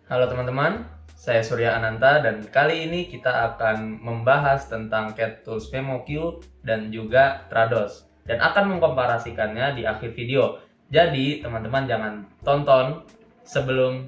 Halo teman-teman, saya Surya Ananta dan kali ini kita akan membahas tentang CAT Tools MemoQ dan juga Trados dan akan mengkomparasikannya di akhir video. Jadi teman-teman jangan tonton sebelum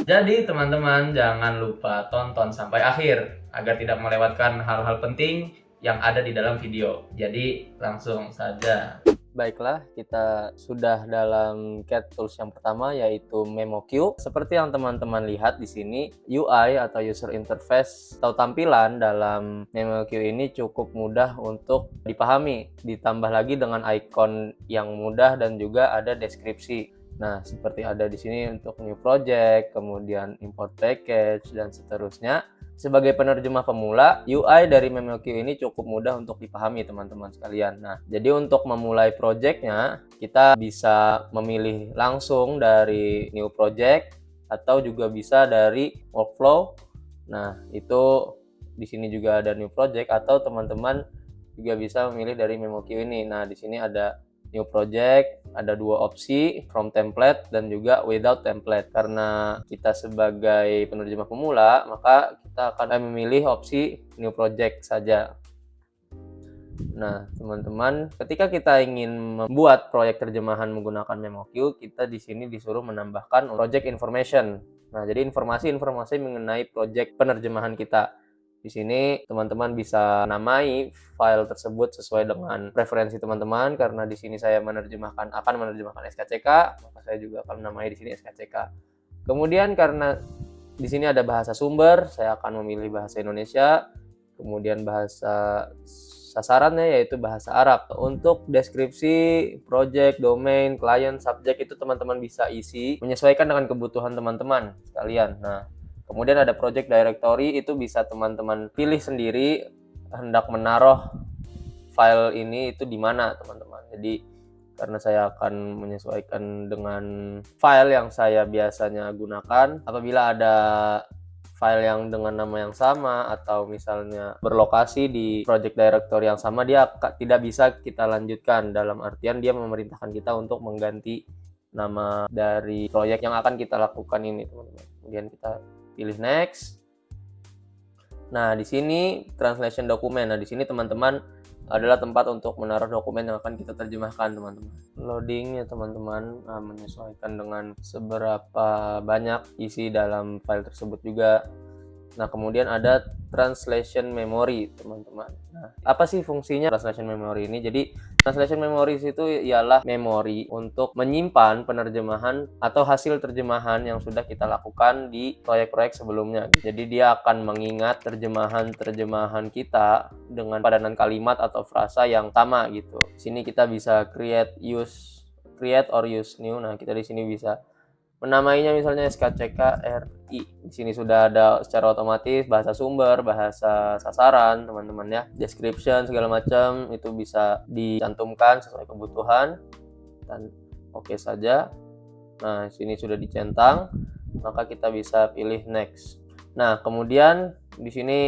teman-teman jangan lupa tonton sampai akhir agar tidak melewatkan hal-hal penting yang ada di dalam video. Jadi langsung saja. Baiklah, kita sudah dalam CAT tools yang pertama yaitu MemoQ. Seperti yang teman-teman lihat di sini, UI atau user interface atau tampilan dalam MemoQ ini cukup mudah untuk dipahami. Ditambah lagi dengan icon yang mudah dan juga ada deskripsi. Nah, seperti ada di sini untuk new project, kemudian import package dan seterusnya. Sebagai penerjemah pemula, UI dari MemoQ ini cukup mudah untuk dipahami teman-teman sekalian. Nah, jadi untuk memulai projectnya, kita bisa memilih langsung dari new project atau juga bisa dari workflow. Nah, itu di sini juga ada new project atau teman-teman juga bisa memilih dari MemoQ ini. Nah, di sini ada new project, ada dua opsi, from template dan juga without template. Karena kita sebagai penerjemah pemula, maka kita akan memilih opsi new project saja. Nah, teman-teman, ketika kita ingin membuat proyek terjemahan menggunakan MemoQ, kita di sini disuruh menambahkan project information. Nah, jadi informasi-informasi mengenai proyek penerjemahan kita. Di sini teman-teman bisa namai file tersebut sesuai dengan preferensi teman-teman. Karena di sini saya akan menerjemahkan SKCK, maka saya juga akan menamai di sini SKCK. Kemudian karena di sini ada bahasa sumber, saya akan memilih bahasa Indonesia. Kemudian bahasa sasarannya yaitu bahasa Arab. Untuk deskripsi, project, domain, client, subject itu teman-teman bisa isi menyesuaikan dengan kebutuhan teman-teman sekalian. Nah, kemudian ada project directory, itu bisa teman-teman pilih sendiri hendak menaruh file ini itu di mana teman-teman. Jadi karena saya akan menyesuaikan dengan file yang saya biasanya gunakan, apabila ada file yang dengan nama yang sama atau misalnya berlokasi di project directory yang sama, dia tidak bisa kita lanjutkan, dalam artian dia memerintahkan kita untuk mengganti nama dari proyek yang akan kita lakukan ini teman-teman. Kemudian kita pilih next. Nah, di sini translation dokumen. Nah, di sini teman-teman adalah tempat untuk menaruh dokumen yang akan kita terjemahkan teman-teman. Loadingnya teman-teman menyesuaikan dengan seberapa banyak isi dalam file tersebut juga. Nah, kemudian ada translation memory teman-teman. Nah, apa sih fungsinya translation memory ini? Jadi translation memory itu ialah memori untuk menyimpan penerjemahan atau hasil terjemahan yang sudah kita lakukan di proyek-proyek sebelumnya. Jadi dia akan mengingat terjemahan kita dengan padanan kalimat atau frasa yang sama gitu. Di sini kita bisa create or use new. Nah, kita di sini bisa menamainya misalnya SKCK RI. Di sini sudah ada secara otomatis bahasa sumber, bahasa sasaran, teman-teman ya. Description segala macam itu bisa dicantumkan sesuai kebutuhan dan oke saja. Nah, sini sudah dicentang, maka kita bisa pilih next. Nah, kemudian di sini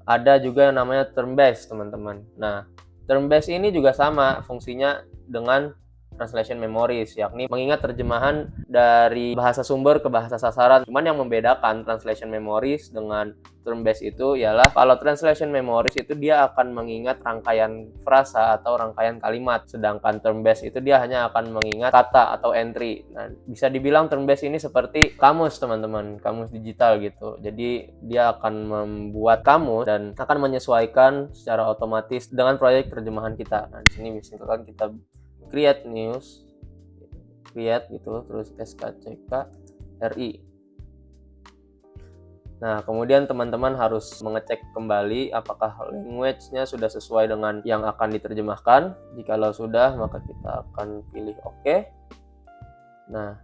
ada juga yang namanya term base, teman-teman. Nah, term base ini juga sama fungsinya dengan translation memories, yakni mengingat terjemahan dari bahasa sumber ke bahasa sasaran. Cuman yang membedakan translation memories dengan term base itu ialah kalau translation memories itu dia akan mengingat rangkaian frasa atau rangkaian kalimat, sedangkan term base itu dia hanya akan mengingat kata atau entry. Nah, bisa dibilang term base ini seperti kamus teman-teman, kamus digital gitu. Jadi dia akan membuat kamus dan akan menyesuaikan secara otomatis dengan proyek terjemahan kita. Nah, di sini misalkan kita create gitu, terus SKCK RI. Nah, kemudian teman-teman harus mengecek kembali apakah language-nya sudah sesuai dengan yang akan diterjemahkan. Jikalau sudah, maka kita akan pilih OK. Nah,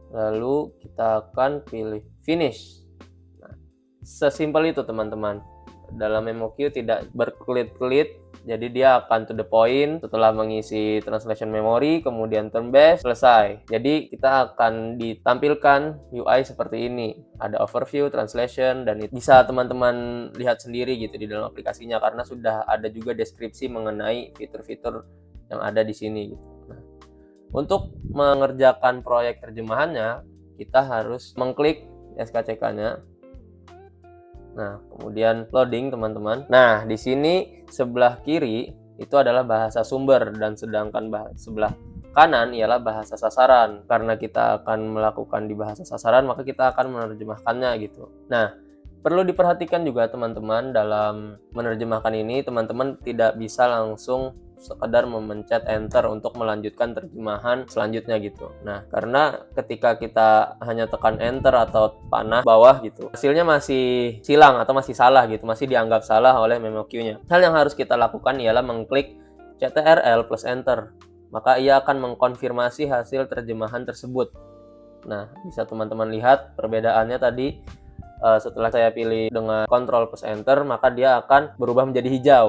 lalu kita akan pilih finish. Nah, sesimpel itu teman-teman. Dalam MemoQ tidak berkelit-kelit, jadi dia akan to the point setelah mengisi translation memory, kemudian term base, selesai. Jadi kita akan ditampilkan UI seperti ini. Ada overview, translation, dan bisa teman-teman lihat sendiri gitu di dalam aplikasinya karena sudah ada juga deskripsi mengenai fitur-fitur yang ada di sini gitu. Nah, untuk mengerjakan proyek terjemahannya, kita harus mengklik SKCK-nya. Nah, kemudian loading teman-teman. Nah, di sini sebelah kiri itu adalah bahasa sumber dan sedangkan sebelah kanan ialah bahasa sasaran. Karena kita akan melakukan di bahasa sasaran, maka kita akan menerjemahkannya gitu. Nah, perlu diperhatikan juga teman-teman dalam menerjemahkan ini, teman-teman tidak bisa langsung sekedar memencet enter untuk melanjutkan terjemahan selanjutnya gitu. Nah, karena ketika kita hanya tekan enter atau panah bawah gitu, hasilnya masih silang atau masih salah gitu, masih dianggap salah oleh MemoQ-nya. Hal yang harus kita lakukan ialah mengklik CTRL plus enter. Maka ia akan mengkonfirmasi hasil terjemahan tersebut. Nah, bisa teman-teman lihat perbedaannya tadi. Setelah saya pilih dengan Ctrl plus enter, maka dia akan berubah menjadi hijau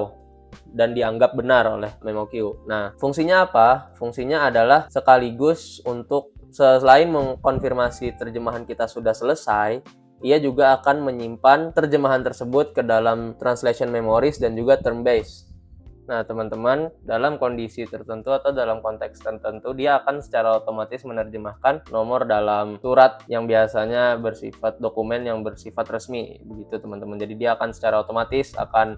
dan dianggap benar oleh MemoQ. Nah, fungsinya apa? Fungsinya adalah sekaligus untuk selain mengkonfirmasi terjemahan kita sudah selesai, ia juga akan menyimpan terjemahan tersebut ke dalam translation memories dan juga term base. Nah, teman-teman, dalam kondisi tertentu atau dalam konteks tertentu, dia akan secara otomatis menerjemahkan nomor dalam surat yang biasanya bersifat dokumen yang bersifat resmi. Begitu, teman-teman. Jadi, dia akan secara otomatis akan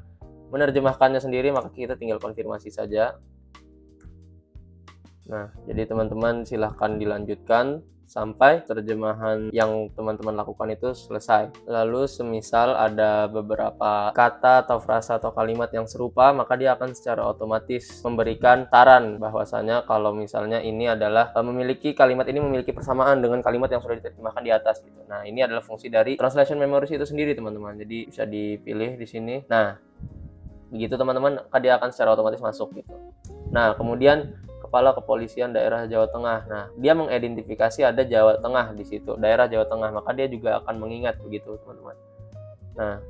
menerjemahkannya sendiri, maka kita tinggal konfirmasi saja. Nah, jadi teman-teman silahkan dilanjutkan sampai terjemahan yang teman-teman lakukan itu selesai. Lalu semisal ada beberapa kata atau frasa atau kalimat yang serupa, maka dia akan secara otomatis memberikan saran bahwasanya kalau misalnya ini adalah kalimat ini memiliki persamaan dengan kalimat yang sudah diterjemahkan di atas gitu. Nah, ini adalah fungsi dari translation memories itu sendiri, teman-teman. Jadi bisa dipilih di sini. Nah, begitu teman-teman, dia akan secara otomatis masuk gitu. Nah, kemudian Kepala Kepolisian Daerah Jawa Tengah. Nah, dia mengidentifikasi ada Jawa Tengah di situ, daerah Jawa Tengah, maka dia juga akan mengingat begitu, teman-teman. Nah,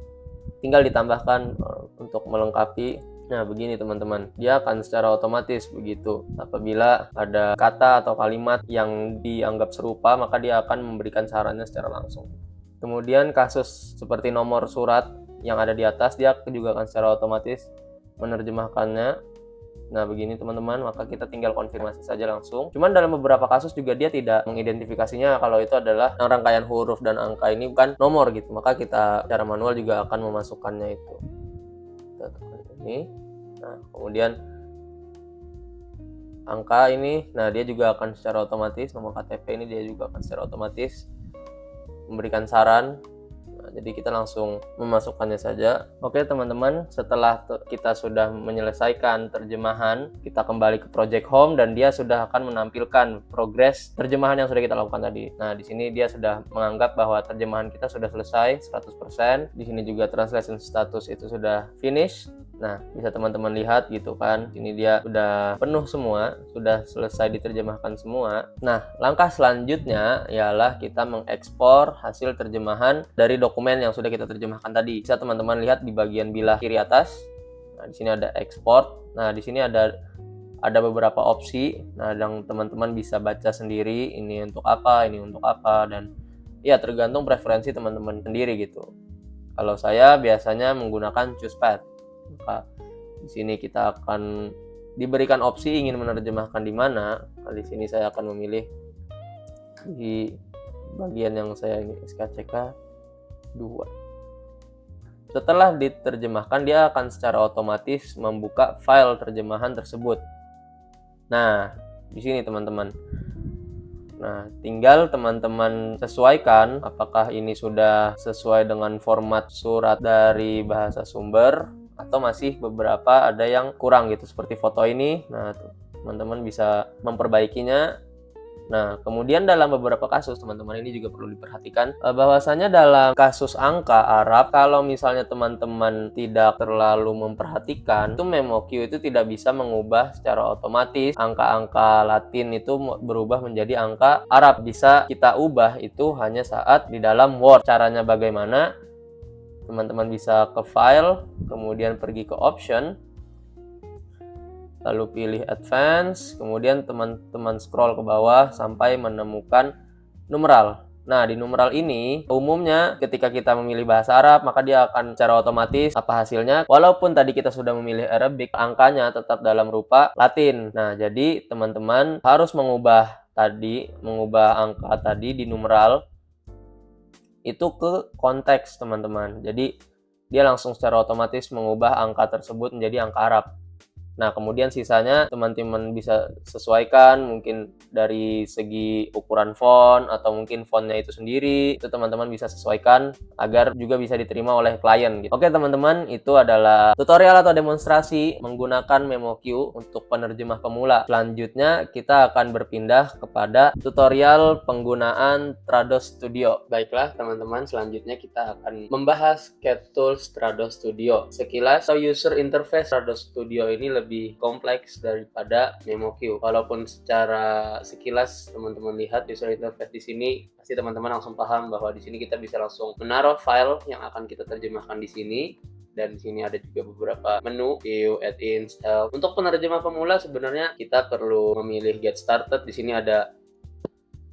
tinggal ditambahkan untuk melengkapi. Nah, begini teman-teman, dia akan secara otomatis begitu. Apabila ada kata atau kalimat yang dianggap serupa, maka dia akan memberikan sarannya secara langsung. Kemudian kasus seperti nomor surat yang ada di atas, dia juga akan secara otomatis menerjemahkannya. Nah, begini teman-teman, maka kita tinggal konfirmasi saja langsung. Cuman dalam beberapa kasus juga dia tidak mengidentifikasinya kalau itu adalah rangkaian huruf dan angka ini bukan nomor gitu. Maka kita secara manual juga akan memasukkannya itu. Kita tekan ini. Nah, kemudian angka ini, nah dia juga akan secara otomatis, nomor KTP ini dia juga akan secara otomatis memberikan saran. Jadi kita langsung memasukkannya saja. Oke teman-teman, setelah kita sudah menyelesaikan terjemahan, kita kembali ke Project Home dan dia sudah akan menampilkan progres terjemahan yang sudah kita lakukan tadi. Nah, di sini dia sudah menganggap bahwa terjemahan kita sudah selesai 100%. Di sini juga translation status itu sudah finish. Nah, bisa teman-teman lihat gitu kan. Ini dia sudah penuh semua, sudah selesai diterjemahkan semua. Nah, langkah selanjutnya ialah kita mengekspor hasil terjemahan dari dokumen yang sudah kita terjemahkan tadi. Bisa teman-teman lihat di bagian bilah kiri atas. Nah, di sini ada export. Nah, di sini ada beberapa opsi. Nah, yang teman-teman bisa baca sendiri, ini untuk apa, dan ya tergantung preferensi teman-teman sendiri gitu. Kalau saya biasanya menggunakan choose path. Maka di sini kita akan diberikan opsi ingin menerjemahkan di mana. Nah, di sini saya akan memilih di bagian yang saya ingin SKCK 2. Setelah diterjemahkan, dia akan secara otomatis membuka file terjemahan tersebut. Nah, di sini teman-teman. Nah, tinggal teman-teman sesuaikan apakah ini sudah sesuai dengan format surat dari bahasa sumber atau masih beberapa ada yang kurang gitu seperti foto ini. Nah, teman-teman bisa memperbaikinya. Nah, kemudian dalam beberapa kasus teman-teman ini juga perlu diperhatikan bahwasanya dalam kasus angka Arab, kalau misalnya teman-teman tidak terlalu memperhatikan, itu MemoQ itu tidak bisa mengubah secara otomatis angka-angka Latin itu berubah menjadi angka Arab. Bisa kita ubah itu hanya saat di dalam Word. Caranya bagaimana? Teman-teman bisa ke file, kemudian pergi ke option, lalu pilih advance, kemudian teman-teman scroll ke bawah sampai menemukan numeral. Nah, di numeral ini umumnya ketika kita memilih bahasa Arab, maka dia akan secara otomatis apa hasilnya. Walaupun tadi kita sudah memilih Arabic, angkanya tetap dalam rupa Latin. Nah, jadi teman-teman harus mengubah tadi, mengubah angka tadi di numeral itu ke konteks, teman-teman. Jadi dia langsung secara otomatis mengubah angka tersebut menjadi angka Arab. Nah, kemudian sisanya teman-teman bisa sesuaikan mungkin dari segi ukuran font atau mungkin fontnya itu sendiri. Itu teman-teman bisa sesuaikan agar juga bisa diterima oleh klien gitu. Oke, teman-teman, itu adalah tutorial atau demonstrasi menggunakan MemoQ untuk penerjemah pemula. Selanjutnya kita akan berpindah kepada tutorial penggunaan Trados Studio. Baiklah, teman-teman, selanjutnya kita akan membahas CADTools Trados Studio. Sekilas atau user interface Trados Studio ini lebih kompleks daripada MemoQ. Walaupun secara sekilas teman-teman lihat user interface di sini, pasti teman-teman langsung paham bahwa di sini kita bisa langsung menaruh file yang akan kita terjemahkan di sini. Dan di sini ada juga beberapa menu, view, add-ins, help. Untuk penerjemah pemula sebenarnya kita perlu memilih get started. Di sini ada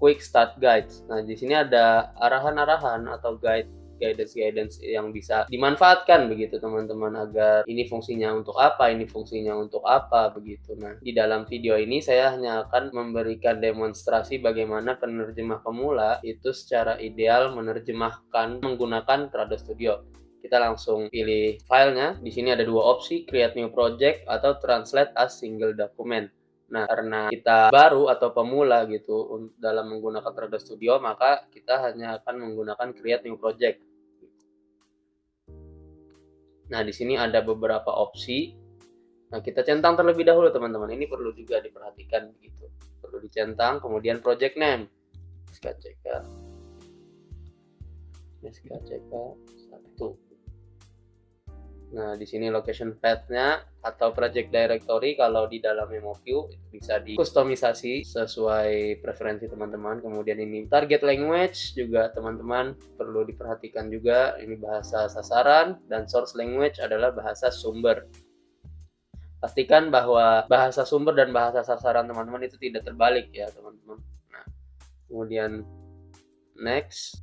quick start guides. Nah, di sini ada arahan-arahan atau guidance yang bisa dimanfaatkan begitu teman-teman, agar ini fungsinya untuk apa, ini fungsinya untuk apa begitu. Nah, di dalam video ini saya hanya akan memberikan demonstrasi bagaimana penerjemah pemula itu secara ideal menerjemahkan menggunakan Trados Studio. Kita langsung pilih filenya. Di sini ada dua opsi, create new project atau translate as single document. Nah, karena kita baru atau pemula gitu dalam menggunakan Trados Studio, maka kita hanya akan menggunakan create new project. Nah, di sini ada beberapa opsi. Nah, kita centang terlebih dahulu, teman-teman. Ini perlu juga diperhatikan begitu. Perlu dicentang, kemudian project name. SKCK 1. Nah, di sini location path-nya atau project directory kalau di dalam MemoQ itu bisa dikustomisasi sesuai preferensi teman-teman. Kemudian ini target language juga teman-teman perlu diperhatikan juga. Ini bahasa sasaran dan source language adalah bahasa sumber. Pastikan bahwa bahasa sumber dan bahasa sasaran teman-teman itu tidak terbalik ya, teman-teman. Nah, kemudian next.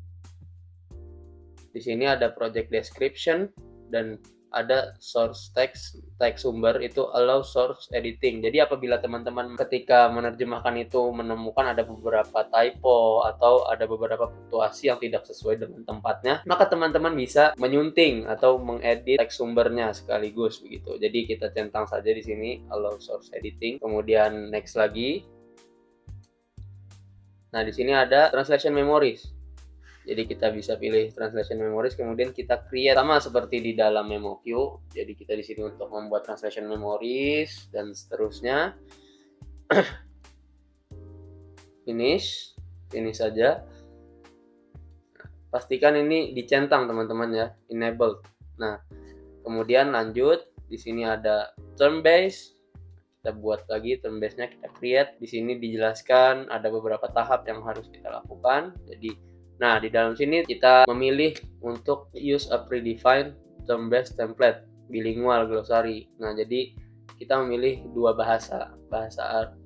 Di sini ada project description dan ada source text sumber itu allow source editing. Jadi apabila teman-teman ketika menerjemahkan itu menemukan ada beberapa typo atau ada beberapa punktuasi yang tidak sesuai dengan tempatnya, maka teman-teman bisa menyunting atau mengedit teks sumbernya sekaligus begitu. Jadi kita centang saja di sini allow source editing. Kemudian next lagi. Nah, di sini ada translation memories. Jadi kita bisa pilih translation memories, kemudian kita create sama seperti di dalam MemoQ. Jadi kita di sini untuk membuat translation memories dan seterusnya. Finish saja. Pastikan ini dicentang teman-teman ya, enabled. Nah, kemudian lanjut. Di sini ada term base. Kita buat lagi term base-nya, kita create. Di sini dijelaskan ada beberapa tahap yang harus kita lakukan. Jadi nah, di dalam sini kita memilih untuk use a predefined term-based template, bilingual glossary. Nah, jadi kita memilih dua bahasa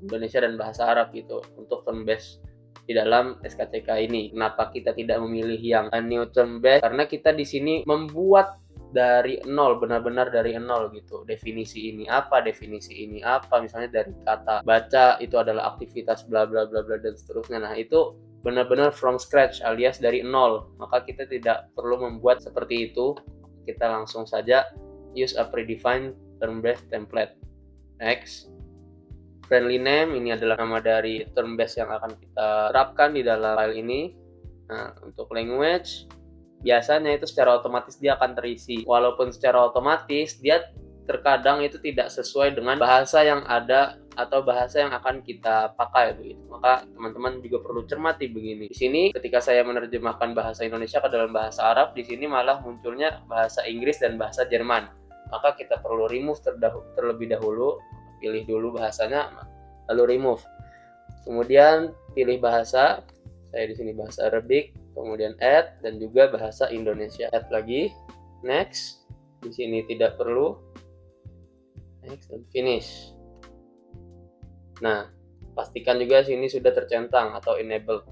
Indonesia dan bahasa Arab gitu untuk term-based di dalam SKCK ini. Kenapa kita tidak memilih yang new term-based? Karena kita di sini membuat dari nol, benar-benar dari nol gitu. Definisi ini apa, misalnya dari kata baca itu adalah aktivitas bla bla bla bla dan seterusnya. Nah, itu benar-benar from scratch alias dari nol. Maka kita tidak perlu membuat seperti itu. Kita langsung saja use a predefined term-based template. Next. Friendly name, ini adalah nama dari term-based yang akan kita terapkan di dalam file ini. Nah, untuk language biasanya itu secara otomatis dia akan terisi. Walaupun secara otomatis dia terkadang itu tidak sesuai dengan bahasa yang ada atau bahasa yang akan kita pakai begitu. Maka teman-teman juga perlu cermati begini. Di sini ketika saya menerjemahkan bahasa Indonesia ke dalam bahasa Arab, di sini malah munculnya bahasa Inggris dan bahasa Jerman. Maka kita perlu remove terlebih dahulu, pilih dulu bahasanya, lalu remove. Kemudian pilih bahasa. Saya di sini bahasa Arabic, kemudian add dan juga bahasa Indonesia. Add lagi. Next. Di sini tidak perlu. Next dan finish. Nah, pastikan juga sini sudah tercentang atau enabled.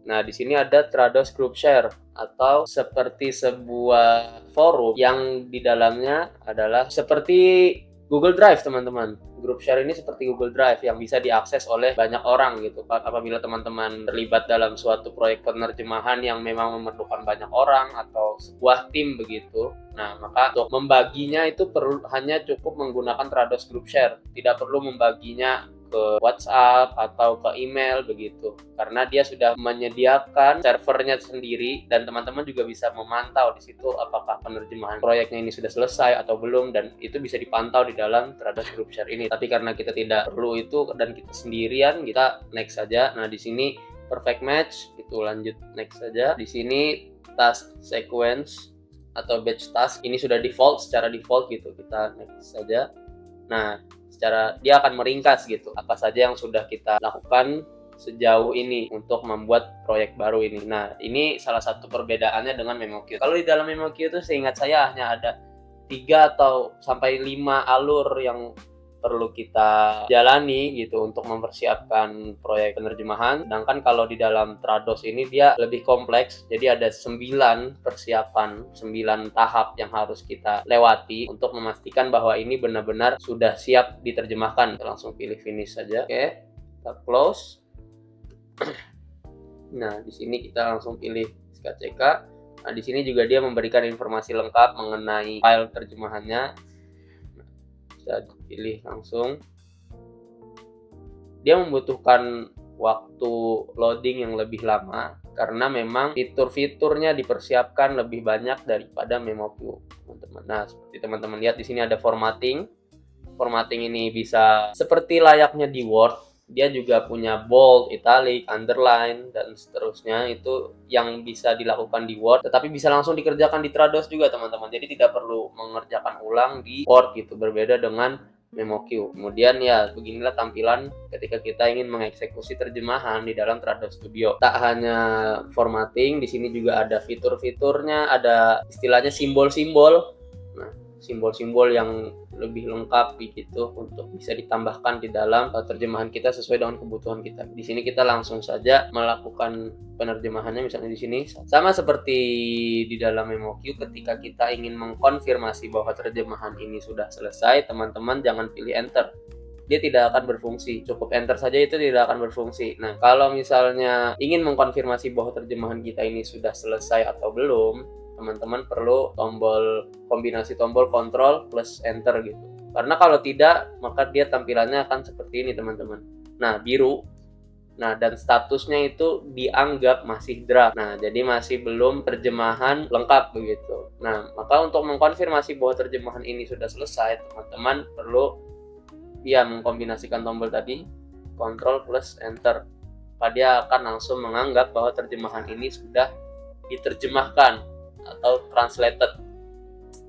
Nah, di sini ada Trados Group Share atau seperti sebuah forum yang di dalamnya adalah seperti Google Drive, teman-teman. Group share ini seperti Google Drive yang bisa diakses oleh banyak orang gitu. Apabila teman-teman terlibat dalam suatu proyek penerjemahan yang memang memerlukan banyak orang atau sebuah tim begitu, nah maka untuk membaginya itu hanya cukup menggunakan Trados Group Share. Tidak perlu membaginya ke WhatsApp atau ke email begitu, karena dia sudah menyediakan servernya sendiri dan teman-teman juga bisa memantau di situ apakah penerjemahan proyeknya ini sudah selesai atau belum, dan itu bisa dipantau di dalam Trados Group Share ini. Tapi karena kita tidak perlu itu dan kita sendirian, kita next saja. Nah di sini perfect match, itu lanjut next saja. Di sini task sequence atau batch task ini sudah secara default gitu, kita next saja. Nah dia akan meringkas gitu apa saja yang sudah kita lakukan sejauh ini untuk membuat proyek baru ini. Nah ini salah satu perbedaannya dengan MemoQ. Kalau di dalam MemoQ itu seingat saya hanya ada 3 atau sampai 5 alur yang perlu kita jalani gitu untuk mempersiapkan proyek penerjemahan. Sedangkan kalau di dalam Trados ini dia lebih kompleks, jadi ada 9 persiapan, 9 tahap yang harus kita lewati untuk memastikan bahwa ini benar-benar sudah siap diterjemahkan. Kita langsung pilih finish saja. Oke, kita close. Nah, di sini kita langsung pilih SKCK. Nah, di sini juga dia memberikan informasi lengkap mengenai file terjemahannya. Bisa dipilih langsung. Dia membutuhkan waktu loading yang lebih lama karena memang fitur-fiturnya dipersiapkan lebih banyak daripada MemoQ, teman-teman. Nah, seperti teman-teman lihat di sini ada formatting. Formatting ini bisa seperti layaknya di Word. Dia juga punya bold, italic, underline, dan seterusnya. Itu yang bisa dilakukan di Word, tetapi bisa langsung dikerjakan di Trados juga, teman-teman. Jadi tidak perlu mengerjakan ulang di Word gitu, berbeda dengan MemoQ. Kemudian ya, beginilah tampilan ketika kita ingin mengeksekusi terjemahan di dalam Trados Studio. Tak hanya formatting, di sini juga ada fitur-fiturnya, ada istilahnya simbol-simbol. Nah, simbol-simbol yang lebih lengkap begitu untuk bisa ditambahkan di dalam terjemahan kita sesuai dengan kebutuhan kita. Di sini kita langsung saja melakukan penerjemahannya, misalnya di sini sama seperti di dalam MemoQ. Ketika kita ingin mengkonfirmasi bahwa terjemahan ini sudah selesai, teman-teman jangan pilih enter. Dia tidak akan berfungsi. Cukup enter saja itu tidak akan berfungsi. Nah, kalau misalnya ingin mengkonfirmasi bahwa terjemahan kita ini sudah selesai atau belum, teman-teman perlu kombinasi tombol Ctrl plus Enter gitu. Karena kalau tidak, maka dia tampilannya akan seperti ini, teman-teman. Nah, biru. Nah, dan statusnya itu dianggap masih draft. Nah, jadi masih belum terjemahan lengkap begitu. Nah, maka untuk mengkonfirmasi bahwa terjemahan ini sudah selesai, teman-teman perlu mengkombinasikan tombol tadi Ctrl plus Enter. Maka dia akan langsung menganggap bahwa terjemahan ini sudah diterjemahkan atau translated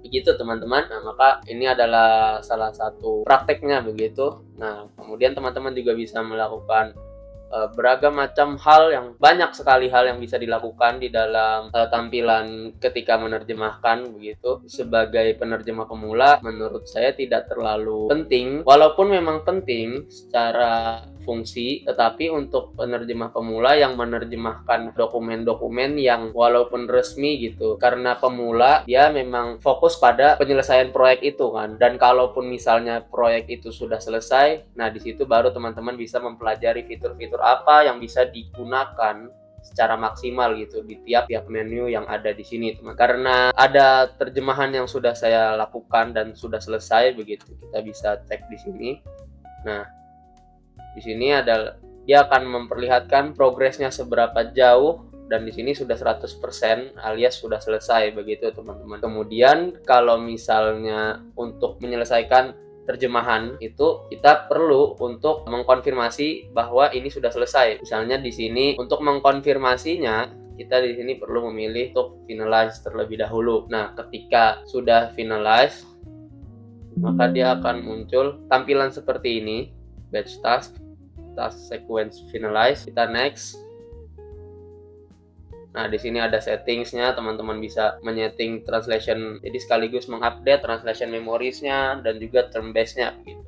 begitu, teman-teman. Nah, maka ini adalah salah satu prakteknya begitu. Nah, kemudian teman-teman juga bisa melakukan beragam macam hal, yang banyak sekali hal yang bisa dilakukan di dalam tampilan ketika menerjemahkan begitu. Sebagai penerjemah pemula, menurut saya tidak terlalu penting, walaupun memang penting secara fungsi, tetapi untuk penerjemah pemula yang menerjemahkan dokumen-dokumen yang walaupun resmi gitu, karena pemula dia memang fokus pada penyelesaian proyek itu kan. Dan kalaupun misalnya proyek itu sudah selesai, nah di situ baru teman-teman bisa mempelajari fitur-fitur apa yang bisa digunakan secara maksimal gitu di tiap menu yang ada di sini, teman. Karena ada terjemahan yang sudah saya lakukan dan sudah selesai begitu, kita bisa cek di sini. Nah, di sini dia akan memperlihatkan progresnya seberapa jauh, dan di sini sudah 100% alias sudah selesai begitu, teman-teman. Kemudian kalau misalnya untuk menyelesaikan terjemahan itu kita perlu untuk mengkonfirmasi bahwa ini sudah selesai. Misalnya di sini untuk mengkonfirmasinya kita di sini perlu memilih untuk finalize terlebih dahulu. Nah, ketika sudah finalize, maka dia akan muncul tampilan seperti ini, batch task sequence finalize. Kita next. Nah, di sini ada settingsnya, teman-teman bisa menyeting translation, jadi sekaligus mengupdate translation memoriesnya dan juga term base-nya gitu.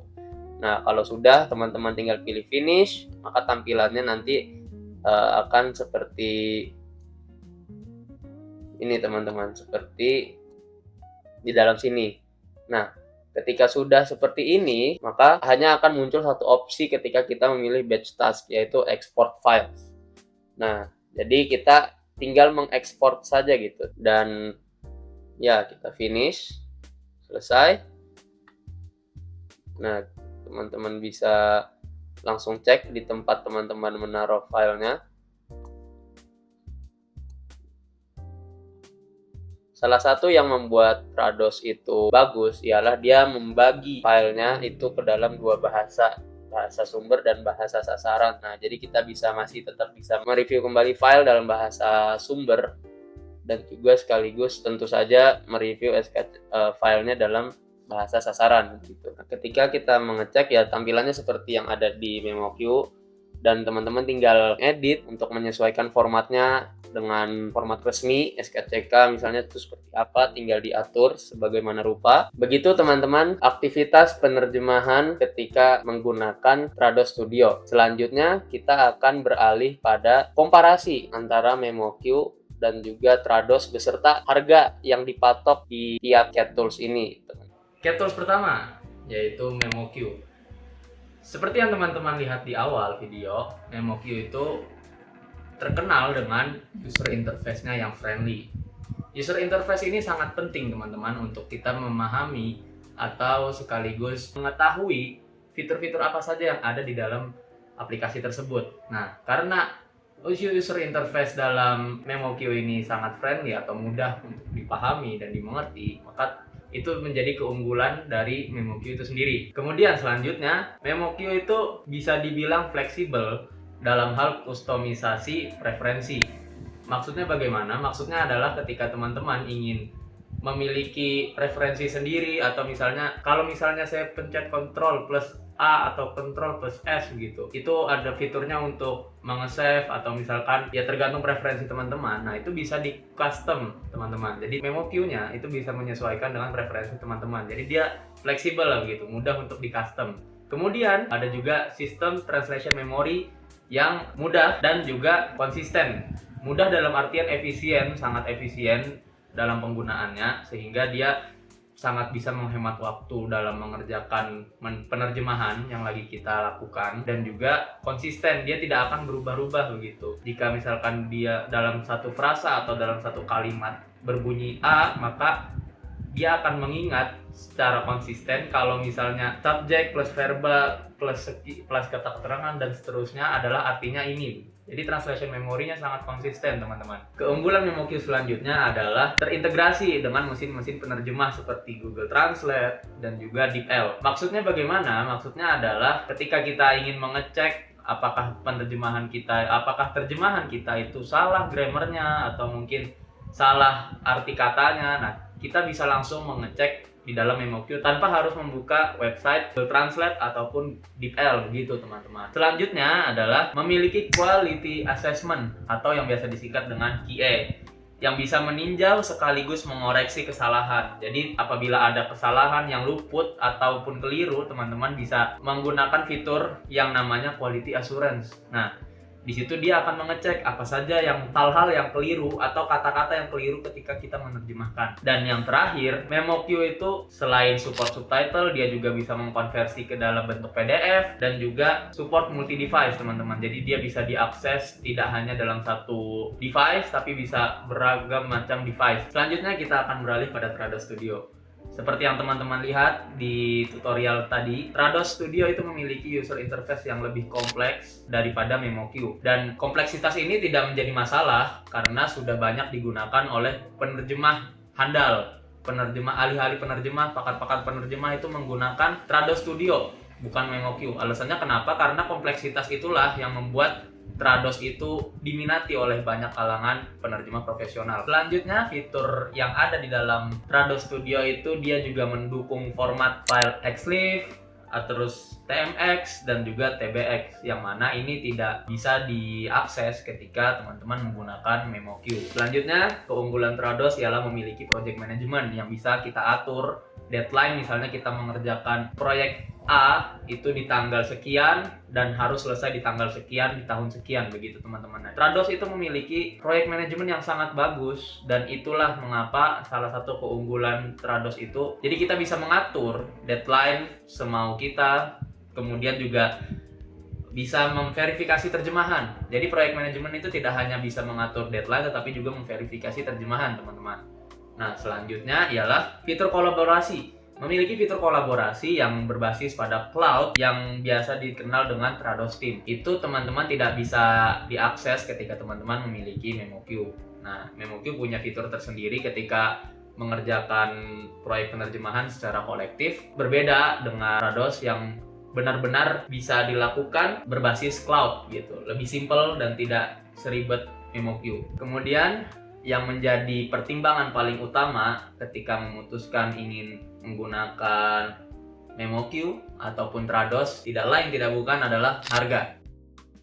Nah, kalau sudah, teman-teman tinggal pilih finish, maka tampilannya nanti akan seperti ini, teman-teman, seperti di dalam sini. Nah, Ketika sudah seperti ini, maka hanya akan muncul satu opsi ketika kita memilih batch task, yaitu export files. Nah, jadi kita tinggal mengekspor saja gitu. Dan ya, kita finish. Selesai. Nah, teman-teman bisa langsung cek di tempat teman-teman menaruh filenya. Salah satu yang membuat Trados itu bagus ialah dia membagi filenya itu ke dalam dua bahasa sumber dan bahasa sasaran. Nah, jadi kita masih tetap bisa mereview kembali file dalam bahasa sumber dan juga sekaligus tentu saja mereview filenya dalam bahasa sasaran gitu. Nah, ketika kita mengecek ya tampilannya seperti yang ada di MemoQ dan teman-teman tinggal edit untuk menyesuaikan formatnya dengan format resmi SKCK misalnya itu seperti apa, tinggal diatur sebagaimana rupa. Begitu teman-teman aktivitas penerjemahan ketika menggunakan Trados Studio. Selanjutnya kita akan beralih pada komparasi antara MemoQ dan juga Trados beserta harga yang dipatok di tiap CAT-Tools ini. CAT-Tools pertama yaitu MemoQ. Seperti yang teman-teman lihat di awal video, MemoQ itu terkenal dengan user interface-nya yang friendly. User interface ini sangat penting teman-teman untuk kita memahami atau sekaligus mengetahui fitur-fitur apa saja yang ada di dalam aplikasi tersebut. Nah, karena user interface dalam MemoQ ini sangat friendly atau mudah untuk dipahami dan dimengerti, maka itu menjadi keunggulan dari MemoQ itu sendiri. Kemudian selanjutnya, MemoQ itu bisa dibilang fleksibel dalam hal kustomisasi preferensi. Maksudnya bagaimana? Maksudnya adalah ketika teman-teman ingin memiliki preferensi sendiri atau kalau misalnya saya pencet Ctrl plus A atau Ctrl plus S gitu, itu ada fiturnya untuk meng-save atau misalkan ya tergantung preferensi teman-teman. Nah, itu bisa di custom teman-teman. Jadi MemoQ-nya itu bisa menyesuaikan dengan preferensi teman-teman. Jadi dia fleksibel lah begitu, mudah untuk di custom. Kemudian ada juga sistem translation memory yang mudah dan juga konsisten. Mudah dalam artian efisien, sangat efisien dalam penggunaannya sehingga dia sangat bisa menghemat waktu dalam mengerjakan penerjemahan yang lagi kita lakukan dan juga konsisten, dia tidak akan berubah-ubah begitu. Jika misalkan dia dalam satu frasa atau dalam satu kalimat berbunyi A, maka dia akan mengingat secara konsisten kalau misalnya subjek plus verba plus kata keterangan dan seterusnya adalah artinya ini. Jadi translation memorinya sangat konsisten teman-teman. Keunggulan MemoQ selanjutnya adalah terintegrasi dengan mesin-mesin penerjemah seperti Google Translate dan juga DeepL. Maksudnya bagaimana? Maksudnya adalah ketika kita ingin mengecek apakah terjemahan kita itu salah grammarnya atau mungkin salah arti katanya. Nah, kita bisa langsung mengecek di dalam MemoQ tanpa harus membuka website Google Translate ataupun DeepL begitu teman-teman. Selanjutnya adalah memiliki quality assessment atau yang biasa disingkat dengan QA yang bisa meninjau sekaligus mengoreksi kesalahan. Jadi apabila ada kesalahan yang luput ataupun keliru, teman-teman bisa menggunakan fitur yang namanya quality assurance. Nah, di situ dia akan mengecek apa saja hal-hal yang keliru atau kata-kata yang keliru ketika kita menerjemahkan. Dan yang terakhir, MemoQ itu selain support subtitle, dia juga bisa mengkonversi ke dalam bentuk PDF dan juga support multi-device teman-teman. Jadi dia bisa diakses tidak hanya dalam satu device, tapi bisa beragam macam device. Selanjutnya kita akan beralih pada Trados Studio. Seperti yang teman-teman lihat di tutorial tadi, Trados Studio itu memiliki user interface yang lebih kompleks daripada MemoQ. Dan kompleksitas ini tidak menjadi masalah karena sudah banyak digunakan oleh penerjemah handal. Ahli-ahli penerjemah, pakar-pakar penerjemah itu menggunakan Trados Studio, bukan MemoQ. Alasannya kenapa? Karena kompleksitas itulah yang membuat Trados itu diminati oleh banyak kalangan penerjemah profesional. Selanjutnya, fitur yang ada di dalam Trados Studio itu dia juga mendukung format file XLIF, terus TMX dan juga TBX, yang mana ini tidak bisa diakses ketika teman-teman menggunakan MemoQ. Selanjutnya, keunggulan Trados ialah memiliki project management yang bisa kita atur deadline. Misalnya kita mengerjakan proyek A itu di tanggal sekian dan harus selesai di tanggal sekian di tahun sekian, begitu teman-teman. Nah, Trados itu memiliki proyek manajemen yang sangat bagus, dan itulah mengapa salah satu keunggulan Trados itu, jadi kita bisa mengatur deadline semau kita, kemudian juga bisa memverifikasi terjemahan. Jadi proyek manajemen itu tidak hanya bisa mengatur deadline tetapi juga memverifikasi terjemahan, teman-teman. Nah, selanjutnya ialah fitur kolaborasi. Memiliki fitur kolaborasi yang berbasis pada cloud yang biasa dikenal dengan Trados Team. Itu teman-teman tidak bisa diakses ketika teman-teman memiliki MemoQ. Nah, MemoQ punya fitur tersendiri ketika mengerjakan proyek penerjemahan secara kolektif, berbeda dengan Trados yang benar-benar bisa dilakukan berbasis cloud gitu, lebih simple dan tidak seribet MemoQ. Kemudian yang menjadi pertimbangan paling utama ketika memutuskan ingin menggunakan MemoQ ataupun Trados tidak lain tidak bukan adalah harga.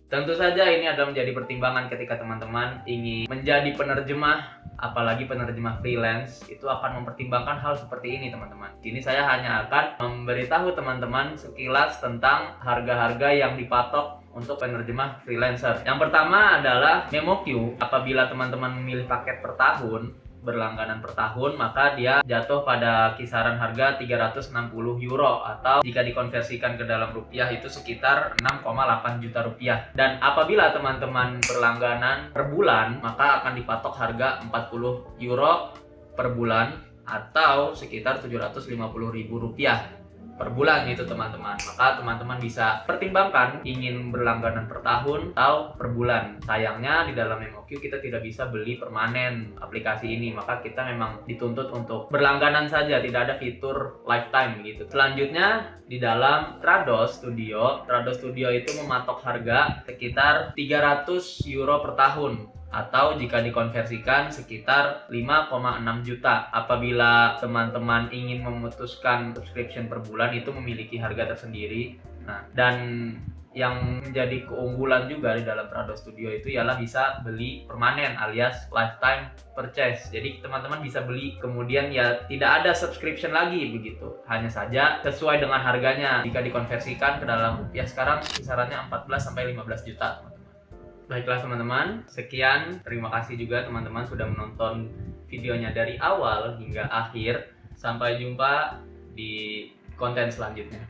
Tentu saja ini adalah menjadi pertimbangan ketika teman-teman ingin menjadi penerjemah, apalagi penerjemah freelance, itu akan mempertimbangkan hal seperti ini, teman-teman. Kini saya hanya akan memberitahu teman-teman sekilas tentang harga-harga yang dipatok untuk penerjemah freelancer. Yang pertama adalah MemoQ. Apabila teman-teman memilih paket per tahun, berlangganan per tahun, maka dia jatuh pada kisaran harga 360 euro, atau jika dikonversikan ke dalam rupiah itu sekitar 6,8 juta rupiah. Dan apabila teman-teman berlangganan per bulan, maka akan dipatok harga 40 euro per bulan atau sekitar 750 ribu rupiah per bulan itu, teman-teman. Maka teman-teman bisa pertimbangkan ingin berlangganan per tahun atau per bulan. Sayangnya di dalam MemoQ kita tidak bisa beli permanen aplikasi ini, maka kita memang dituntut untuk berlangganan saja, tidak ada fitur lifetime gitu. Selanjutnya di dalam Trados Studio itu mematok harga sekitar 300 euro per tahun, atau jika dikonversikan sekitar 5,6 juta. Apabila teman-teman ingin memutuskan subscription per bulan, itu memiliki harga tersendiri. Nah, dan yang menjadi keunggulan juga di dalam Trados Studio itu ialah bisa beli permanen alias lifetime purchase. Jadi teman-teman bisa beli kemudian ya tidak ada subscription lagi begitu. Hanya saja sesuai dengan harganya. Jika dikonversikan ke dalam rupiah sekarang kisarannya 14 sampai 15 juta. Baiklah teman-teman, sekian. Terima kasih juga teman-teman sudah menonton videonya dari awal hingga akhir. Sampai jumpa di konten selanjutnya.